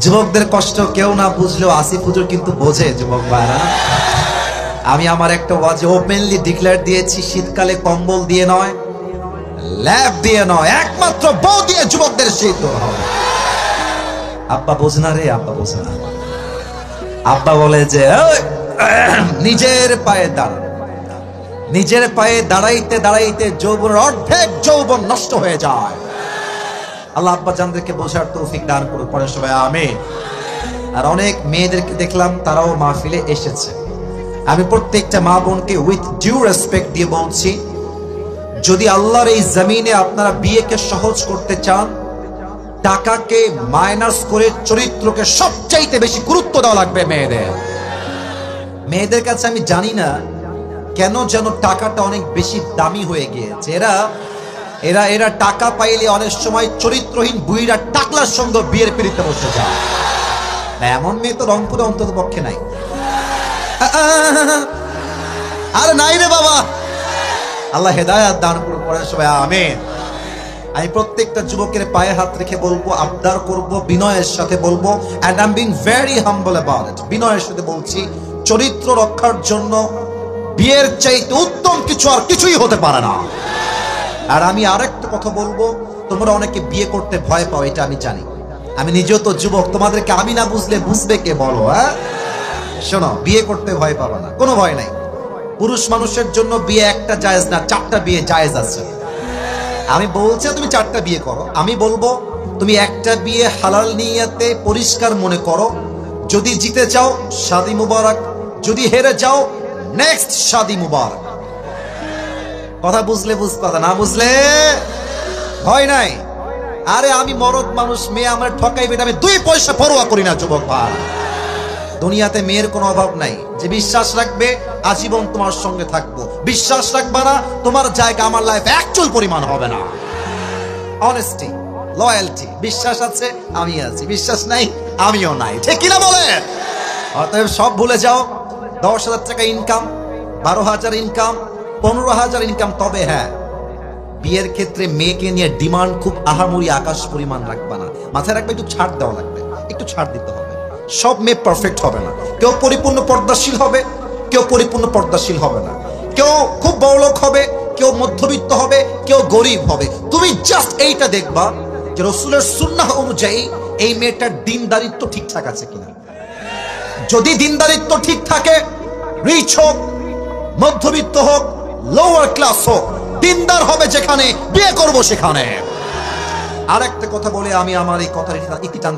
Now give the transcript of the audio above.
যুবকদের কষ্ট কেউ না বুঝলেও আসিফ হুজুর কিন্তু বোঝে। যুবক ভাইরা, আমি আমার একটা ওয়াজে ওপেনলি ডিক্লেয়ার দিয়েছি, শীতকালে কম্বল দিয়ে নয়, ল্যাব দিয়ে নয়, একমাত্র বউ দিয়ে যুবকদের শীত হবে। আব্বা বোঝে না রে, আব্বা বোঝে না। আব্বা বলে যে নিজের পায়ে দাঁড়া, নিজের পায়ে দাঁড়াইতে দাঁড়াইতে যৌবনের অর্ধেক যৌবন নষ্ট হয়ে যায়। আল্লাহ আব্বা জানদেরকে বোঝার তৌফিক দান করুন, পরে সবাই আমিন। আর অনেক মেয়েদেরকে দেখলাম তারাও মাহফিলে এসেছে। আমি প্রত্যেকটা মা বোনকে উইথ ডিউ রেসপেক্ট দিয়ে বলছি, যদি আল্লাহর এই জমিনে আপনারা বিয়েকে সহজ করতে চান, টাকাকে মাইনাস করে চরিত্রকে সবচাইতে বেশি গুরুত্ব দেওয়া লাগবে মেয়েদের। মেয়েদের কাছে আমি জানি না কেন যেন টাকাটা অনেক বেশি দামি হয়ে গিয়েছে। এরা টাকা পাইলে অনেক সময় চরিত্রহীন বুইরা টাকলার সঙ্গে বিয়ের পিড়িতে বসে যায়। এমন মেয়ে তো রংপুরে অন্তত পক্ষে নাই। আরে নাই রে বাবা, আল্লাহ হেদায়েত দান করুন, পরে সবাই আমিন। আমি প্রত্যেকটা যুবকের পায়ে হাত রেখে বলবো, আবদার করব, বিনয়ের সাথে বলবো, and I'm being very humble about it, বিনয়ের সাথে বলছি, চরিত্র রক্ষার জন্য বিয়ের চাইতে উত্তম কিছু আর কিছুই হতে পারে না। আর আমি আরেকটা কথা বলবো, তোমরা অনেকে বিয়ে করতে ভয় পাও, এটা আমি জানি। আমি নিজেও তো যুবক, তোমাদেরকে আমি না বুঝলে বুঝবে কে বলো? শোনো, বিয়ে করতে ভয় পাবা না, কোনো ভয় নাই। পুরুষ মানুষের জন্য বিয়ে একটা জায়েজ না, 4টা বিয়ে জায়েজ আছে। আমি বলছি তুমি 4টা বিয়ে করো, আমি বলবো তুমি একটা বিয়ে হালাল নিয়তে পরিষ্কার মনে করো। যদি জিতে যাও শাদী মুবারক, যদি হেরে যাও নেক্সট শাদী মুবারক। কথা বুঝলে বুঝতে, না বুঝলে ভয় নাই। আরে আমি মরদ মানুষ, মেয়ে আমার ঠকাইবে, আমি 2 পয়সা পরোয়া করি না। যুবক ভাই, দুনিয়াতে মেয়ের কোনো অভাব নাই। যে বিশ্বাস রাখবে আজীবন তোমার সঙ্গে থাকবো, বিশ্বাস রাখবা না তোমার জায়গা আমার লাইফে একচুল পরিমাণ হবে না। অনেস্টি, লয়্যালটি, বিশ্বাস আছে আমি আছি, বিশ্বাস নাই আমিও নাই, ঠিক কিনা বলে? অতএব সব ভুলে যাও। 10,000 টাকা ইনকাম, 12,000 ইনকাম, 15,000 ইনকাম। তবে হ্যাঁ, বিয়ের ক্ষেত্রে মেয়েকে নিয়ে ডিমান্ড খুব আহামরি আকাশ পরিমাণ রাখবা না। মাথায় রাখবে একটু ছাড় দেওয়া লাগবে, একটু ছাড় দিতে হবে। সব মেয়ে পারফেক্ট হবে না, কেউ পরিপূর্ণ পর্দাশীল হবে, কেউ পরিপূর্ণ পর্দাশীল হবে না, কেউ খুব বড়লোক হবে, কেউ মধ্যবিত্ত হবে, কেউ গরিব হবে। তুমি জাস্ট এইটা দেখবা যে রাসূলের সুন্নাহ অনুযায়ী এই মেয়েটার দিনদারিত্ব ঠিকঠাক আছে কিনা। যদি দিনদারিত্ব ঠিক থাকে, রিচ হোক, মধ্যবিত্ত হোক, লোয়ার ক্লাস হোক, দিনদার হবে যেখানে, বিয়ে করব সেখানে। আরেকটা কথা বলে আমি আমার এই কথার ইতি